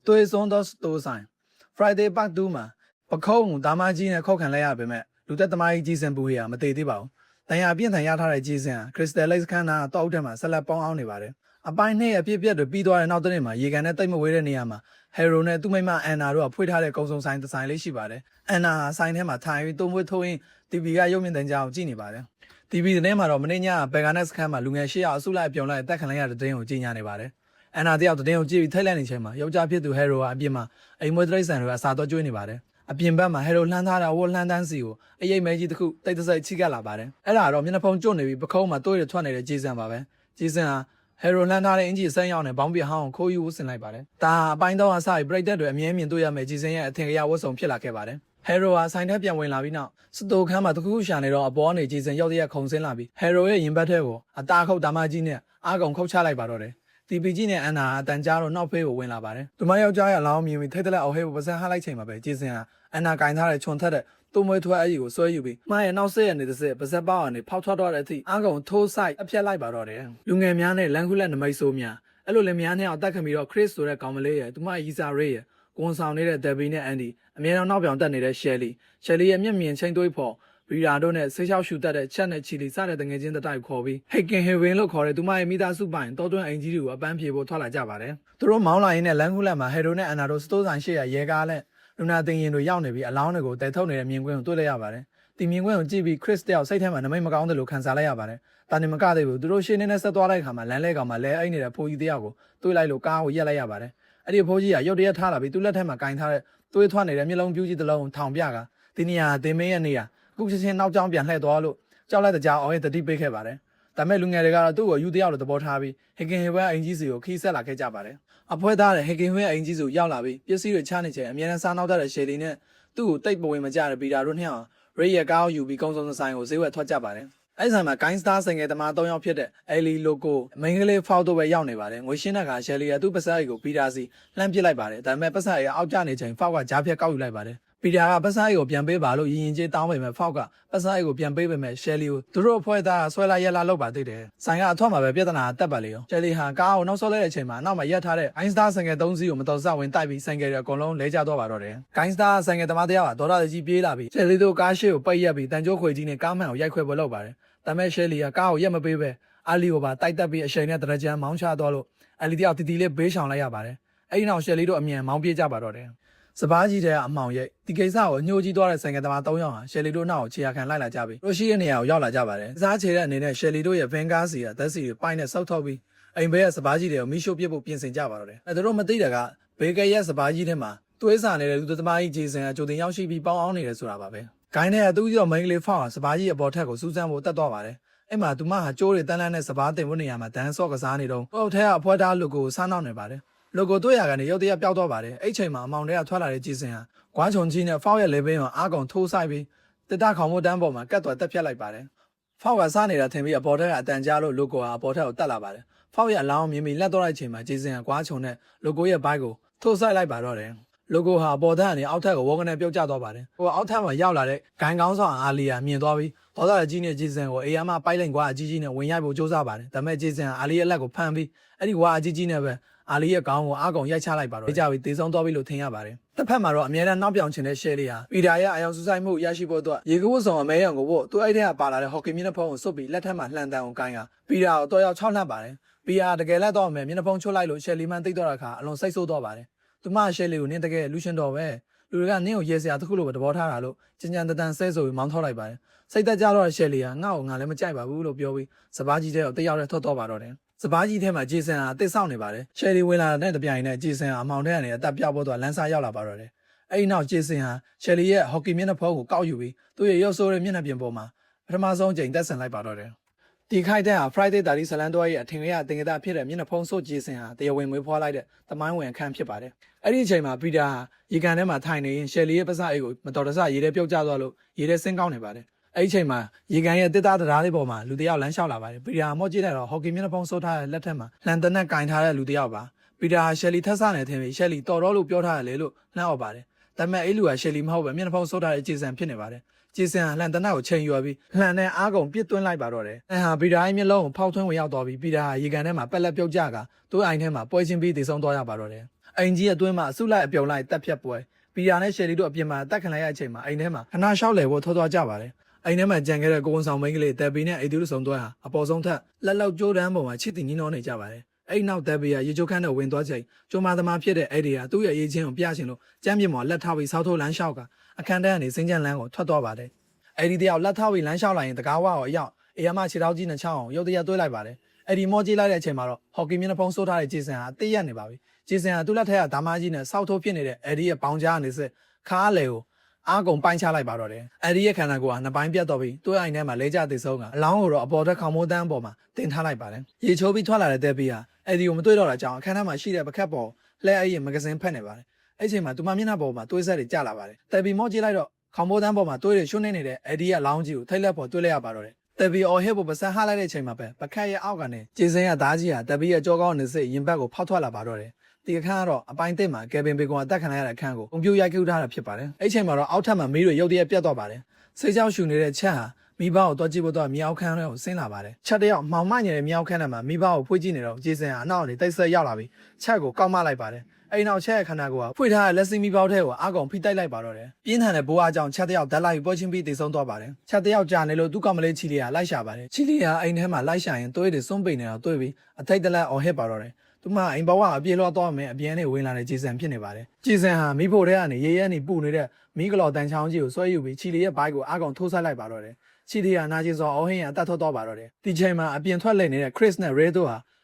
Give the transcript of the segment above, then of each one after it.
对送到多山 Friday 八度嘛，不扣大马鸡呢靠看来呀别买，路在大马一鸡身不会啊，没对对吧？但呀变成呀他的鸡身啊 ，crystallize 看呐，到点嘛，是来帮熬你吧的。啊，白呢也别的比多的闹的嘛，一个呢对么为了你啊嘛，还有呢都没嘛安娜罗配他的高中生的生理是吧的，安娜生天嘛，参与都会投影 TV 个有名人家几年吧的。TV 的呢嘛，我们那年白干那是看嘛，龙眼西啊，苏来表来，但看来也是真有几年的吧的。安娜这样子真有几位太两年前嘛，有家片都还有啊，边嘛，哎，莫得山路啊，啥都追你吧的。啊，边边嘛，还有烂他的，我烂单是有，哎，也没几多口，带着在乞丐喇叭的。哎，那罗，明天碰中那位不考嘛，多一穿那个机身吧呗，机身啊，还有烂他的，应急生养的，旁边好可以无声来吧的。但半道啊，啥也不来得对，面对啊，没机身也听个呀，我送皮拉开吧的。还有啊，三天变为那边了，是都看嘛，都口想那个啊，保安的机身要的也空身那边，还有也银白太过，啊，大口大马机呢，阿公口起来吧的。第二几年安娜但家罗闹飞我问了吧的，他妈要家呀，然后明明推得来后黑不是还来钱嘛呗，就是啊，安娜干他的冲他的，都没突然有所以呗，妈呀闹死人的是不是把人的跑错到了去，阿公偷塞一片来吧的，龙眼面呢，两回来都没收面，一路来面呢，我打开米了 ，Chris 说的搞么来呀，他妈伊莎瑞呀，工商的德比呢 Andy，面上闹表等你的谢丽也面前对破。比如说呢，学校修得的，现在起里啥的等个钱的大考比，还跟还问了考的，都买米大书班，到端 NG 路啊，班皮不拖来家吧的。都说毛来呢，两户来嘛，还有呢，安那都是多上些啊，也干嘞。路那等人都要那边，老那个带头那个民工多来呀吧的。对民工这边 Chris 掉谁天嘛，那么讲的路看啥来呀吧的。但你们搞的不，都说现在那是多来看嘛，来干嘛，来哎你的破译的呀个，对来路搞也来呀吧的。哎，这破译啊，有的也他了，比都来天嘛，干他的，对团那个米龙标记的龙汤边个，对你啊，对没人你啊。估计先闹江边来多了，叫来的家熬夜的地背开吧的，但没龙眼的个都有的要了的包差别，还跟会应急时有可以塞拉开家吧的，啊不会打的还跟会应急时要那边，别是有抢的钱，明天三闹到的些的呢，都对不为么家的比较容易啊，瑞也高有比公众的生活谁会脱家吧的。哎，什么干啥生意他妈都要撇的，哎哩 logo，每个嘞跑都会要你吧的，我现在看些哩都不是一个比较是烂撇来吧的，但没不是也熬家的钱，发个加撇高有来吧的。比较不是一个变背吧路，人家单位嘛跑个，不是一个变背嘛，些哩都是破的，所以啦也拉老板对的，三个他嘛别的拿得不了，这里哈搞那说来的钱嘛，那么也他的，干啥生意东西我们都是问代表生意的，公路来家多吧多的，干啥生意他妈的啊，多大的级别那边，这里头搞些不一边，但就会今年刚买也快不老板的，但没些哩啊搞也没背背，阿里吧带得比些年得了钱忙起来多了，阿里的弟弟嘞背上来呀吧的，哎那些里头面忙别家吧多的。18级的啊，毛业，ဒီကိစ္စကိုညှို့ကြီးသွားတဲ့ဆိုင်ကတမာ3ယောက်ဟာရှယ်လီတို့နောက်ကိုခြေရခံလိုက်လာကြပြီ။တို့ရှိတဲ့နေရာကိုရောက်လာကြပါတယ်။စားချေတဲ့အနေနဲ့ရှယ်လီတို့ရဲ့ဗင်ကားစီကဓာတ်စီကိုပိုင်းနဲ့စောက်ထုတ်ပြီးအိမ်ဘေးကစပါးကြီးတွေကိုမီးရှို့ပစ်ဖို့ပြင်ဆင်ကြပါတော့တယ်။အဲတို့မသိတဲ့ကဘေးကရဲ့စပါးကြီးထဲမှာသွေးစာနေတဲ့လူသမားကြီးဂျေဆန်ကကြိုတင်ရောက်ရှိပြီးပေါင်းအောင်နေတယ်ဆိုတာပါပဲ။ဂိုင်းထဲကသူ့ကြောင့်မိန်းကလေးဖောက်အောင်စပါးကြီးအပေါ်ထက်ကိုစူးစမ်းဖို့တတ်သွားပါတယ်။အဲ့မှာသူမဟာကျိုးတွေတန်းလန်းနဲ့စပါးတင်ဖို့နေရာမှာဒန်းဆော့ကစားနေတော့အောက်ထဲကအဖွဲသားလူကိုစားနောက်နေပါတယ်။လူကိုတွေ့ရကနေရုတ်တရက်ပျောက်သွားပါတယ်။အဲ့ချိန်မှာအမောင်တွေကထွက်လာတဲ့ဂျေဆန်ဟာကွာချုံကြီးနဲ့ဖောက်ရဲ့လေပင်းကိုအားကုန်ထိုးဆိုင်ပြီးတစ်တခေါင်မို့တန်းပေါ်မှာကတ်တော်တက်ဖြတ်လိုက်ပါတယ်။ဖောက်ကစားနေတာထင်ပြီးအပေါ်ထက်ကအတန်ကြားလို့လူကိုကအပေါ်ထက်ကိုတက်လာပါတယ်။ဖောက်ရဲ့အလောင်းမြင်ပြီးလက်တော့လိုက်ချိန်မှာဂျေဆန်ကကွာချုံနဲ့လူကိုရဲ့ဘိုက်ကိုထိုးဆိုင်လိုက်ပါတော့တယ်။လူကိုဟာအပေါ်ထက်ကနေအောက်ထက်ကိုဝေါကနေပြုတ်ကျသွားပါတယ်။ဟိုအောက်ထက်မှာရောက်လာတဲ့ဂိုင်းကောင်းဆောင်အာလီယာမြင်သွားပြီးဒေါသကြီးနဲ့ဂျေဆန်ကိုအေးရမပိုက်လိုက်ကွာအကြီးကြီးနဲ့ဝင်ရိုက်ဖို့ကြိုးစားပါတယ်။ဒါပေမဲ့ဂျေဆန်အာလီရဲ့လက်ကိုဖမ်းပြီးအဲ့ဒီဝါအကြီးကြီးနဲ့ပဲအာလီရဲ့ခေါင်းကိုအားကုန်ရိုက်ချလိုက်ပါတော့။ကြပြီးတေဆုံးသွားပြီလို့ထင်ရပါတယ်။တစ်ဖက်မှာတော့အများနဲ့နောက်ပြောင်ချင်တဲ့ရှယ်လီဟာပီတာရဲ့အယောင်စူးစိုက်မှုရရှိဖို့အတွက်ရေကဝတ်ဆောင်အမဲရောင်ကိုသူအဲ့ထဲကပါလာတဲ့ဟော်ကီမျက်နှာဖုံးကိုစွတ်ပြီးလက်ထက်မှာလှန်တန်အောင်ကိုင်းကပီတာကိုတော့ရောက်6လှမ်းပါတယ်။ပီတာတကယ်လက်တော့မယ်မျက်နှာဖုံးချွတ်လိုက်လို့ရှယ်လီမှန်သိတော့တဲ့အခါအလွန်စိတ်ဆိုးတော့ပါတယ်။သူမရှယ်လီကိုနင်းတကယ်လူရှင်တော်ပဲလူတွေကနင်းကိုရေစရာတစ်ခုလိုပဲသဘောထားတာလို့ကြင်ကြံတန်ဆဲဆိုပြီးမောင်းထောက်လိုက်ပါတယ်။စိတ်သက်ကြတော့ရှယ်လီဟာငါ့ကိုငါလည်းမကြိုက်ပါဘူးလို့ပြောပြီးစပားကြီးတဲ့ကိုတယောက်တည်းထွက်တော့ပါတော့တယ်။စပားကြီးထဲမှာဂျေဆန်ဟာတစ်ဆောက်နေပါတယ်။ရှယ်လီဝင်လာတဲ့တပြိုင်နဲ့ဂျေဆန်ဟာအမောင်ထဲကနေအသက်ပြောက်ဖို့တော့လမ်းစားရောက်လာပါတော့တယ်။အဲ့ဒီနောက်ဂျေဆန်ဟာရှယ်လီရဲ့ဟော်ကီမျက်နှာဖုံးကိုကောက်ယူပြီးသူ့ရဲ့ရုပ်ဆိုးတဲ့မျက်နှာပြင်ပေါ်မှာပထမဆုံးချိန်တက်ဆန်လိုက်ပါတော့တယ်။ဒီခိုက်တဲ့ဟာ Friday တာလီဇလန်တော်ရဲ့အထင်ရတင်ကြတာဖြစ်တဲ့မျက်နှာဖုံးဆို့ဂျေဆန်ဟာတရားဝင်မွေးဖွားလိုက်တဲ့သမိုင်းဝင်အခန်းဖြစ်ပါတယ်။အဲ့ဒီအချိန်မှာပီတာဟာရေကန်ထဲမှာထိုင်နေရင်ရှယ်လီရဲ့ပစအိတ်ကိုမတော်တဆရေထဲပြုတ်ကျသွားလို့ရေထဲဆင်းကောင်းနေပါတယ်။အဲ့ဒီအချိန်မှာရေကန်ရဲ့တစ်သားတရားလေးပေါ်မှာလူတစ်ယောက်လမ်းလျှောက်လာပါတယ်။ပီတာမော့ကြည့်လိုက်တော့ဟော်ကီမျက်နှာဖုံးဆိုးထားတဲ့လက်ထက်မှာလှန်တနက်ကင်ထားတဲ့လူတစ်ယောက်ပါ။ပီတာဟာရှယ်လီထက်ဆနေထင်ပြီးရှယ်လီတော်တော်လို့ပြောထားတယ်လေလို့လှမ်းអော်ပါတယ်။ဒါပေမဲ့အဲ့လူကရှယ်လီမဟုတ်ပဲမျက်နှာဖုံးဆိုးထားတဲ့ဂျေဆန်ဖြစ်နေပါတယ်။ဂျေဆန်ဟာလှန်တနက်ကိုချိန်ယူပြီးလှန်နဲ့အားကုန်ပြစ်သွင်းလိုက်ပါတော့တယ်။အဲဟာပီတာရဲ့မျက်လုံးကိုဖောက်ထွင်းဝင်ရောက်သွားပြီးပီတာဟာရေကန်ထဲမှာပက်လက်ပြုတ်ကျကသူ့အိမ်ထဲမှာပွဲချင်းပြီးတည်ဆုံသွားရပါတော့တယ်။ အိမ်ကြီးအတွင်းမှာအစုလိုက်အပြုံလိုက်တက်ဖြတ်ပွဲပီယာနဲ့ရှယ်လီတို့အပြင်မှာတက်ခံလိုက်ရတဲ့အချိန်မှာအိမ်ထဲမှာခဏလျှောက်လဲဖို့ထောသွားကြပါတယ်အိမ်ထဲမှာကြံခဲ့တဲ့ကိုဝန်ဆောင်မိန်းကလေးတက်ပီနဲ့အိတူစုံတွဲဟာအပေါ်ဆုံးထက်လက်လောက်ကြိုးတန်းပေါ်မှာချစ်တင်ညှိနှောနေကြပါတယ်အဲ့နောက်တက်ပီကရေချိုးခန်းနဲ့ဝင်သွားချိန်ကျိုမာသမားဖြစ်တဲ့အဲ့ဒီကသူ့ရဲ့ရေးချင်းကိုပြချင်လို့ကြမ်းပြင်းပေါ်လက်ထောက်ပြီးစောက်ထိုးလမ်းလျှောက်ကအခန်းထဲကနေစင်းကြံလမ်းကိုထွက်သွားပါတယ်အဲ့ဒီတယောက်လက်ထောက်ပြီးလမ်းလျှောက်လိုက်ရင်တကားဝါကိုအရောက်အေးမခြေထောက်ကြီးနဲ့ချောင်းအောင်ရုတ်တရက်သွေးလိုက်ပါတယ်အဲ့ဒီမောကြီးလိုက်တဲ့အချိန်မှာတော့ဟော်ကီမျက်နှာဖုံးစိုးထားတဲ့ဂျေဆန်ဟာတိတ်ရက်နေပါပြီဂျေဆန်ကသူ့လက်ထက်ကဒါမကြီးနဲ့စောက်ထိုးဖြစ်နေတဲ့အဲ့ဒီရဲ့ဘောင်ကြားကနေစစ်ခါလေကိုအားကုန်ပိုင်းချလိုက်ပါတော့တယ်အဲ့ဒီရဲ့ခန္ဓာကိုယ်ကနှစ်ပိုင်းပြတ်တော့ပြီးသူ့အိမ်ထဲမှာလဲကျသိဆုံးကအလောင်းကိုတော့အပေါ်ထက်ခေါင်းမိုးတန်းပေါ်မှာတင်ထားလိုက်ပါတယ်ရေချိုးပြီးထွက်လာတဲ့တဲပီဟာအဲ့ဒီကိုမတွေ့တော့တာကြောင့်အခန်းထဲမှာရှိတဲ့ပကတ်ပေါ်လှဲအဲ့ရဲ့မဂဇင်းဖက်နေပါတယ်အဲ့ချိန်မှာသူမမျက်နှာပေါ်မှာတွေးဆက်တွေကျလာပါတယ်တဲပီမော့ကြည့်လိုက်တော့ခေါင်းမိုးတန်းပေါ်မှာတွေးတွေရှုံးနေနေတဲ့အဲ့ဒီရဲ့လောင်းကြီးကိုထိတ်လက်ပေါ်တွေးလိုက်ရပါတော့တယ်တဲပီအော်ဟစ်ပေါ်ပစံဟလိုက်တဲ့အချိန်မှာပဲပကတ်ရဲ့အောက်ကနေဂျေဆန်ရဲ့သားကြီးဟာတဲပီရဲ့ကြောကောင်းနေစစ်ရင်ဘတ်ကိုဖောက်ထွက်လာပါတော့တယ်ဒီအခန်းကတော့အပိုင်းသစ်မှာကယ်ဗင်ဘေကွန်အသက်ခံရတဲ့အခန်းကိုကွန်ပျူတာရိုက်ကူးထားတာဖြစ်ပါတယ်။အဲ့ချိန်မှာတော့အောက်ထပ်မှာမီးတွေရုတ်တရက်ပြတ်သွားပါတယ်။စိတ်ကြောက်ရှူနေတဲ့ချက်ဟာမိဘကိုတွားကြည့်ဖို့တော့မြောက်ခန်းထဲကိုဆင်းလာပါတယ်။ချက်တယောက်မှောင်မနေတဲ့မြောက်ခန်းထဲမှာမိဘကိုဖွေးကြည့်နေတော့ဂျေဆန်ဟာအနောက်ကနေတိတ်ဆက်ရောက်လာပြီးချက်ကိုကောက်မလိုက်ပါတယ်။အဲ့နောက်ချက်ရဲ့ခန္ဓာကိုယ်ကဖွေထားတဲ့လက်စီမီပေါက်ထဲကိုအာကောင်ဖိတိုက်လိုက်ပါတော့တယ်။ပြင်းထန်တဲ့ဘိုးအားကြောင့်ချက်တယောက်ဓာတ်လိုက်ပွဲချင်းပြီးတည်ဆုံးသွားပါတယ်။ချက်တယောက်ကြာနေလို့သူ့ကောင်မလေးချီလီယာလိုက်ရှာပါတယ်။ချီလီယာအိမ်ထဲမှာလိုက်ရှာရင်သွေးတွေစွန့်ပိန်နေတော့တွေ့ပြီးအထိတ်တလက်အော်ဟစ်ပါတော့တယ်။သူမအိမ်ဘဝအပြေလွှားသွားမယ်အပြင်းနဲ့ဝင်လာတဲ့ဂျေဆန်ဖြစ်နေပါတယ်။ဂျေဆန်ဟာမိဖို့ထဲကနေရေရဲနေပူနေတဲ့မီးကလော်တန်ချောင်းကြီးကိုဆွဲယူပြီးချီလီရဲ့ဘိုက်ကိုအာကောင်ထိုးဆိုင်လိုက်ပါတော့တယ်။ချီလီယာနာကျင်စွာအော်ဟင်းရအသက်ထွက်သွားပါတော့တယ်။ဒီချိန်မှာအပြင်ထွက်လှည့်နေတဲ့ Chris နဲ့ Ray တို့ဟာ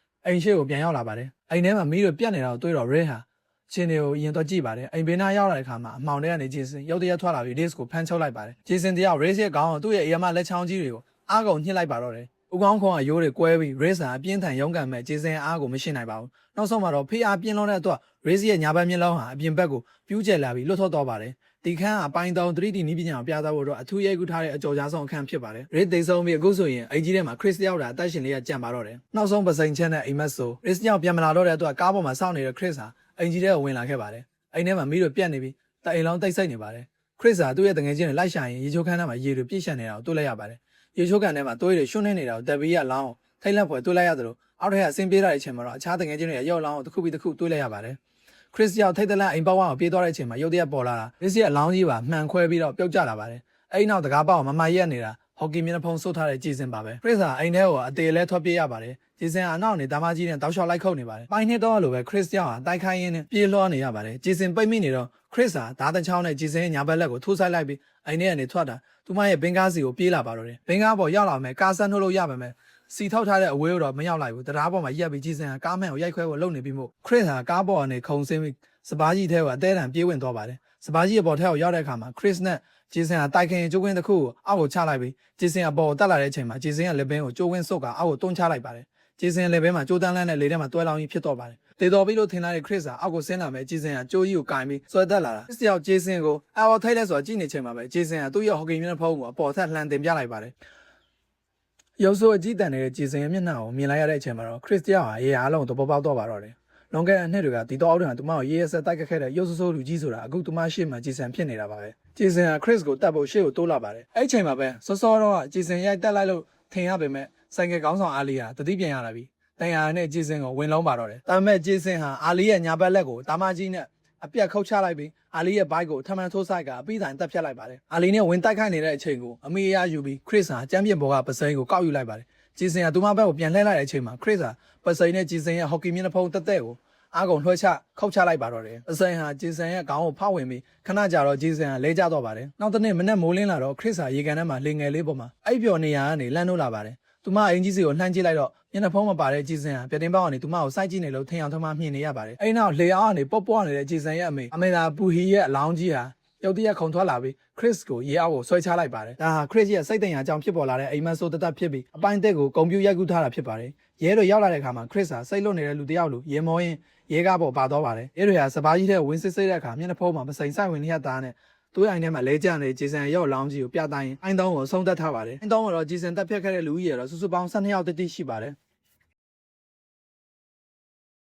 အိမ်ရှိကိုပြန်ရောက်လာပါတယ်။အိမ်ထဲမှာမီးတွေပြတ်နေတာကိုတွေ့တော့ Ray ဟာချင်းတွေကိုရင်တော့ကြည့်ပါတယ်။အိမ်ဘေးနားရောက်လာတဲ့အခါမှာအမှောင်ထဲကနေဂျေဆန်ရုတ်တရက်ထွက်လာပြီး Days ကိုဖမ်းချုပ်လိုက်ပါတယ်။ဂျေဆန်တယောက် Ray ရဲ့ခေါင်းကိုသူ့ရဲ့အရမလက်ချောင်းကြီးတွေကိုအာကောင်ညှစ်လိုက်ပါတော့တယ်။ဦးခေါင်းခွန်ကရိုးတွေကွဲပြီး Ray စာအပြင်းထန်ရုန်းကန်မဲ့ဂျေဆန်အားကိုမရှိနိုင်ပါဘူး။နောက်ဆုံးမှာတော့ဖေးအားပြင်းလွန်တဲ့အတွက် Ray ရဲ့ညာဘက်မျက်လုံးဟာအပြင်ဘက်ကိုပြူးကျဲလာပြီးလွတ်ထွက်သွားပါတယ်။ဒီခန်းအပိုင်း3 3D နည်းပညာကိုပြသဖို့တော့အထူးရိုက်ကူးထားတဲ့အကြော်ကြားဆုံးအခန်းဖြစ်ပါတယ်။ Ray သိဆုံးပြီးအခုဆိုရင်အိမ်ကြီးထဲမှာ Chris တယောက်တာအသက်ရှင်လေးရကြံပါတော့တယ်။နောက်ဆုံးပစိန်ချက်နဲ့အိမ်မက်ဆို Ray တယောက်ပြန်မလာတော့တဲ့အတွက်ကားပေါ်မှာစောင့်နေတဲ့ Chris ဟာအိမ်ကြီးထဲကိုဝင်လာခဲ့ပါတယ်။အိမ်ထဲမှာမီးတွေပြတ်နေပြီးတအိမ်လုံးတိတ်ဆိတ်နေပါတယ်။ Chris ဟာသူ့ရဲ့တငယ်ချင်းတွေလိုက်ရှာရင်ရေချိုးခန်းထဲမှာရေတွေပြည့်ရှံနေတာကိုတွေ့လိုက်ရပါတယ်။ရေချိုးခန်းထဲမှာသွေးတွေရှုံးနေနေတာကိုတက်ပြီးရလောင်းထိတ်လန့်ဖွယ်တွေ့လိုက်ရသလိုအောက်ထက်ကအဆင်ပြေလာတဲ့အချိန်မှာတော့အခြားတငယ်ချင်းတွေရဲ့ရုပ်လောင်းကိုတစ်ခုပြီးတစ်ခုတွေ့လိုက်ရပါတယ်။ Chris ရောက်ထိတ်တလန့်အိမ်ပေါက်ဝါကိုပြေးသွားတဲ့အချိန်မှာရုတ်တရက်ပေါ်လာတာ Chris ရဲ့အလောင်းကြီးပါမှန်ခွဲပြီးတော့ပြုတ်ကျလာပါတယ်။အဲ့နောက်တကားပေါက်မမရက်နေတာဟော်ကီမျက်နှာဖုံးဆုပ်ထားတဲ့ဂျေဆန်ပါပဲ။ Chris ဟာအိမ်ထဲကိုအသေးလဲထွက်ပြေးရပါတယ်။ဂျေဆန်အနောက်နေဒါမကြီးနဲ့တောက်လျှောက်လိုက်ခုတ်နေပါတယ်။ပိုင်းနှစ်တော့လိုပဲ Chris ရောက်ဟာတိုက်ခိုင်းရင်းနဲ့ပြေးလွှားနေရပါတယ်။ဂျေဆန်ပိတ်မိနေတော့ Chris ဟာဓာတ်တချောင်းနဲ့ဂျေဆန်ရဲ့ညာဘက်လက်ကိုထိုးဆိုင်လိုက်ပြီးအိမ်ထဲကနေထွက်တာသူမရဲ့ဘင်ကားစီကိုပြေးလာပါတော့တယ်။ဘင်ကားပေါ်ရောက်လာမယ်ကားဆန်းနှုတ်လို့ရပါမယ်။စီထောက်ထားတဲ့အဝေးတော့မရောက်လိုက်ဘူး။တရားပေါ်မှာရက်ပြီးဂျေဆန်ကကားမှန်ကိုရိုက်ခွဲဖို့လုပ်နေပြီးမို့ Chris ဟာကားပေါ်ကနေခုန်ဆင်းပြီးစပားကြီးထဲကိုအသေးတံပြေးဝင်သွားပါတယ်။စပားကြီးအပေါ်ထဲကိုရောက်တဲ့အခါမှာ Chris နဲ့ဂျေဆန်ကတိုက်ခင်ကျိုးကွင်းတစ်ခုကိုအောက်ကိုချလိုက်ပြီးဂျေဆန်အပေါ်ကိုတက်လာတဲ့အချိန်မှာဂျေဆန်ရဲ့လက်ဘင်းကိုကျိုးကွင်းဆုပ်ကအောက်ကိုတွန်းချလိုက်ပါတယ်။ဂျေဆန်လက်ဘင်းမှာကျိုးတန်းလန်းနဲ့လေထဲမှာတွဲလောင်းကြီးဖြစ်တော့ပါတယ်။တေတော်ပြီးလို့ထင်လိုက်တဲ့ Chris ဟာအောက်ကိုဆင်းလာမယ်ဂျေဆန်ကကျိုးကြီးကိုကင်ပြီးဆွဲတက်လာတာ။ Chris ရောက်ဂျေဆန်ကိုအော်ထိတ်လက်စွာကြည့်နေချိန်မှာပဲဂျေဆန်ကသူ့ရဲ့ဟော်ကီမျက်နှာဖုံးကိုအပေါ်ထက်လှန်တင်ပြလိုက်ပါတယ်။ရုပ်ဆိုးအကြည့်တန်နေတဲ့ဂျေဆန်ရဲ့မျက်နှာကိုမြင်လိုက်ရတဲ့အချိန်မှာတော့ Chris တယောက်ဟာရေအားလုံးသဘောပေါက်တော့ပါတော့တယ်။လွန်ခဲ့တဲ့နှစ်တွေကဒီတော့အောက်ထံသူမကိုရေးရဆက်တိုက်ခက်ခဲ့တဲ့ရုပ်ဆိုးလူကြီးဆိုတာအခုသူမရှိမှဂျေဆန်ဖြစ်နေတာပါပဲဂျေဆန်က Chris ကိုတတ်ဖို့ရှေ့ကိုတိုးလာပါတယ်အဲ့ချိန်မှာပဲစောစောတော့ဂျေဆန်ရိုက်တက်လိုက်လို့ထင်ရပေမဲ့ဆိုင်ကယ်ကောင်းဆောင်အာလီဟာတတိပြန်ရလာပြီတန်ရာနဲ့ဂျေဆန်ကိုဝင်လုံးပါတော့တယ်ဒါပေမဲ့ဂျေဆန်ဟာအာလီရဲ့ညာဘက်လက်ကိုတာမကြီးနဲ့အပြတ်ခုတ်ချလိုက်ပြီးအာလီရဲ့ဘိုက်ကိုထမှန်ထိုးဆိုင်ကအပိတိုင်တက်ဖြတ်လိုက်ပါတယ်အာလီနဲ့ဝင်တိုက်ခိုက်နေတဲ့အချိန်ကိုအမေအရယူပြီး Chris ဟာကျမ်းပြင်ဘောကပစိန်ကိုကောက်ယူလိုက်ပါတယ်ဂျေဆန်ကသူမဘက်ကိုပြန်လှည့်လိုက်တဲ့အချိန်မှာ Chris ဟာပစိန်နဲ့ဂျေဆန်ရဲ့ဟော်ကီမျက်နှာဖုံးတက်တဲ့ကိုအားကုန်လွှဲချခောက်ချလိုက်ပါတော့တယ်အစိန်ဟာဂျေဆန်ရဲ့ခေါင်းကိုဖောက်ဝင်ပြီးခဏကြာတော့ဂျေဆန်ကလဲကျတော့ပါတယ်နောက်တစ်နေ့မနေ့မိုးလင်းလာတော့ Chris ဟာရေကန်ထဲမှာလေငယ်လေးပေါ်မှာအိပ်ပျော်နေရကနေလန့်နိုးလာပါတယ်သူမအင်ကြီးစီကိုလှမ်းကြည့်လိုက်တော့မျက်နှာဖုံးမပါတဲ့ဂျေဆန်ဟာပြတင်းပေါက်ကနေသူမကိုစိုက်ကြည့်နေလို့ထင်အောင်ထမမြင်နေရပါတယ်အဲ့နောက်လေအောင်ကနေပေါ့ပေါ့နေတဲ့ဂျေဆန်ရဲ့အမေသာပူဟီရဲ့အလောင်းကြီးဟာရုတ်တရက်ခုန်ထွက်လာပြီး Chris ကိုရေအောက်ကိုဆွဲချလိုက်ပါတယ်ဒါဟာ Chris ရဲ့စိတ်တန်ရာကြောင့်ဖြစ်ပေါ်လာတဲ့အိမ်မက်ဆိုးတတ်ဖြစ်ပြီးအပိုင်းသက်ကိုကွန်ပျူတာရိုက်ကူးထားတာဖြစ်ပါတယ်ရဲတွေရောက်လာတဲ့အခါမှာ Chris ဟာစိတ်လွတ်နေတဲ့လူတစ်ယောက်လိုရေမောရင်ရဲကားပေါ်ပါတော့ပါတယ်ရဲတွေဟာစပားကြီးထဲဝင်စစ်စစ်တဲ့အခါမျက်နှာဖုံးမှာမစိန်ဆိုင်ဝင်လျက်သားနဲ့သူ့အိမ်ထဲမှာလဲကျနေတဲ့ဂျေဆန်ရောက်လောင်းကြီးကိုပြတိုင်းအိမ်တောင်းကိုဆုံးသက်ထားပါတယ်အိမ်တောင်းကတော့ဂျေဆန်တက်ဖြတ်ခဲ့တဲ့လူကြီးရတော့စုစုပေါင်း12ယောက်တိတိရှိပါတယ်